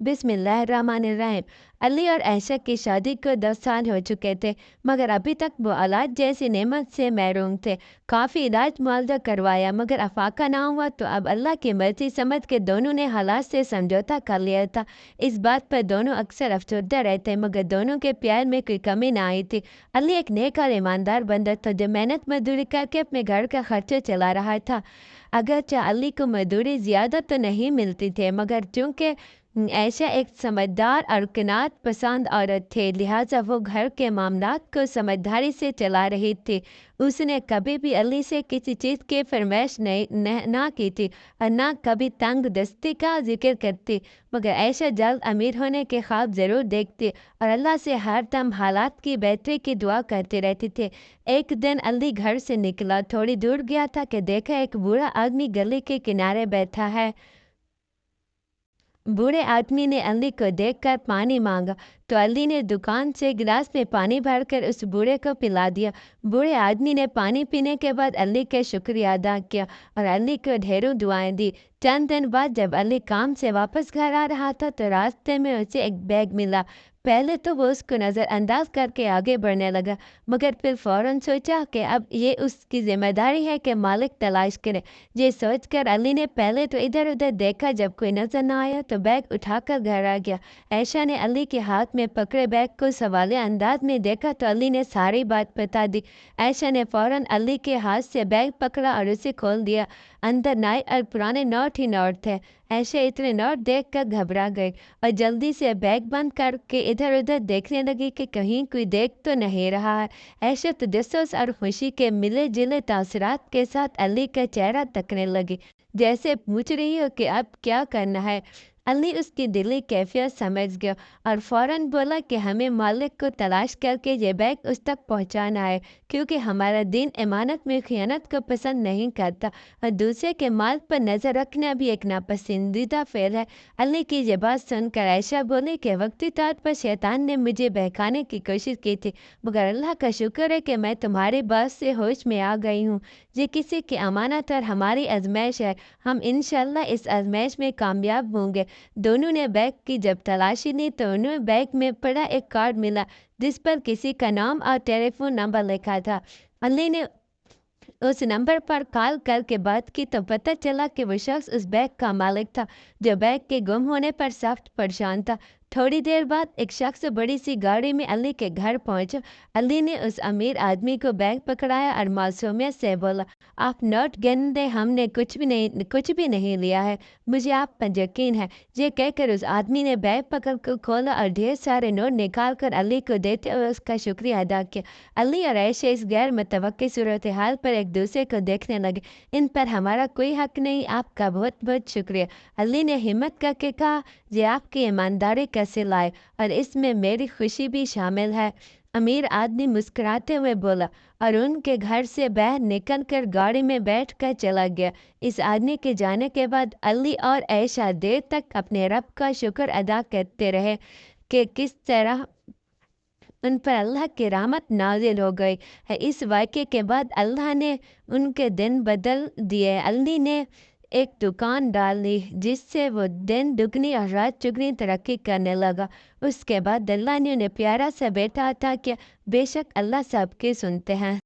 बिस्मिल्लाहिर्रहमानिर्रहीम। अली और आयशा की शादी को 10 साल हो चुके थे, मगर अभी तक वो औलाद जैसी नेमत से महरूम थे। काफ़ी इलाज मुआवजा करवाया, मगर अफाका ना हुआ, तो अब अल्लाह की मर्जी समझ के दोनों ने हालात से समझौता कर लिया था। इस बात पर दोनों अक्सर अफसरदा रहते, मगर दोनों के प्यार में कोई कमी ना आई थी। अली एक नेक और ईमानदार बंदा था, जो मेहनत मजदूरी करके अपने घर का खर्चा चला रहा था। अगरचे अली को मजदूरी ज़्यादा तो नहीं मिलती थी, मगर चूँकि ऐशा एक समझदार और क़नात पसंद औरत थी, लिहाजा वो घर के मामलात को समझदारी से चला रही थी। उसने कभी भी अली से किसी चीज़ की फरमाइश ना की थी और ना कभी तंग दस्ती का जिक्र करती, मगर ऐशा जल्द अमीर होने के ख्वाब ज़रूर देखती और अल्लाह से हर दम हालात की बेहतरी की दुआ करती रहती थी। एक दिन अली घर से निकला, थोड़ी दूर गया था कि देखा एक बूढ़ा आदमी गली के किनारे बैठा है। बूढ़े आदमी ने अली को देखकर पानी मांगा, तो अली ने दुकान से गिलास में पानी भरकर उस बूढ़े को पिला दिया। बूढ़े आदमी ने पानी पीने के बाद अली का शुक्रिया अदा किया और अली को ढेरों दुआएं दी। चंद दिन बाद जब अली काम से वापस घर आ रहा था, तो रास्ते में उसे एक बैग मिला। पहले तो वो उसको नज़रअंदाज करके आगे बढ़ने लगा, मगर फिर फ़ौरन सोचा कि अब ये उसकी ज़िम्मेदारी है कि मालिक तलाश करे। ये सोचकर अली ने पहले तो इधर-उधर देखा, जब कोई नज़र न आया तो बैग उठाकर घर आ गया। आयशा ने अली के हाथ में पकड़े बैग को सवालिया अंदाज में देखा, तो अली ने सारी बात बता दी। आयशा ने फ़ौरन अली के हाथ से बैग पकड़ा और उसे खोल दिया। अंदर नए और पुराने नोट ही नोट थे। आयशा इतने नोट देखकर घबरा गई और जल्दी से बैग बंद करके इधर-उधर देखने लगी कि कहीं कोई देख तो नहीं रहा है। आयशा तजस्सुस और खुशी के मिले-जुले तासुरात के साथ अली का चेहरा तकने लगी, जैसे पूछ रही हो कि अब क्या करना है। अली उसकी दिली कैफियत समझ गया और फ़ौरन बोला कि हमें मालिक को तलाश करके ये बैग उस तक पहुंचाना है, क्योंकि हमारा दीन इमानत में खयानत को पसंद नहीं करता और दूसरे के माल पर नज़र रखना भी एक नापसंदीदा फ़ेल है। अली की ये बात सुनकर आयशा बोली कि वक्ती तौर पर शैतान ने मुझे बहकाने की कोशिश की थी, मगर अल्लाह का शुक्र है कि मैं तुम्हारी बात से होश में आ गई हूँ। ये किसी की अमानत और हमारी आजमाइश है, हम इंशाअल्लाह इस आजमाइश में कामयाब होंगे। दोनों ने बैग की जब तलाशी ली, तो उन्हें बैग में पड़ा एक कार्ड मिला, जिस पर किसी का नाम और टेलीफोन नंबर लिखा था। अली ने उस नंबर पर कॉल करके बात की, तो पता चला कि वो शख्स उस बैग का मालिक था, जो बैग के गुम होने पर सख्त परेशान था। थोड़ी देर बाद एक शख्स बड़ी सी गाड़ी में अली के घर पहुंचा। अली ने उस अमीर आदमी को बैग पकड़ाया और मासूमियत से बोला, आप नोट गिन दें, हमने कुछ भी नहीं लिया है, मुझे आप पर यकीन है। ये कहकर उस आदमी ने बैग पकड़ कर खोला और ढेर सारे नोट निकाल कर अली को देते हुए उसका शुक्रिया अदा किया। अली और आयशा इस गैर मुतवक्की सूरत हाल पर एक दूसरे को देखने लगे। इन पर हमारा कोई हक नहीं, आपका बहुत बहुत शुक्रिया। अली ने हिम्मत करके कहा, ये आपकी ईमानदारी का सिला है और इसमें मेरी खुशी भी शामिल है। अमीर आदमी मुस्कुराते हुए बोला और उनके घर से बाहर निकलकर गाड़ी में बैठकर चला गया। इस आदमी के जाने के बाद अली और आयशा देर तक अपने रब का शुक्र अदा करते रहे कि किस तरह उन पर अल्लाह की रहमत नाज़िल हो गई है। इस वाक़ये के बाद अल्लाह ने उनके दिन बदल दिए। अली ने एक दुकान डाल ली, जिससे वो दिन दुगनी और रात चुगनी तरक्की करने लगा। उसके बाद अल्लाह ने उन्हें प्यारा सा बेटा अता किया। बेशक अल्लाह सबकी सुनते हैं।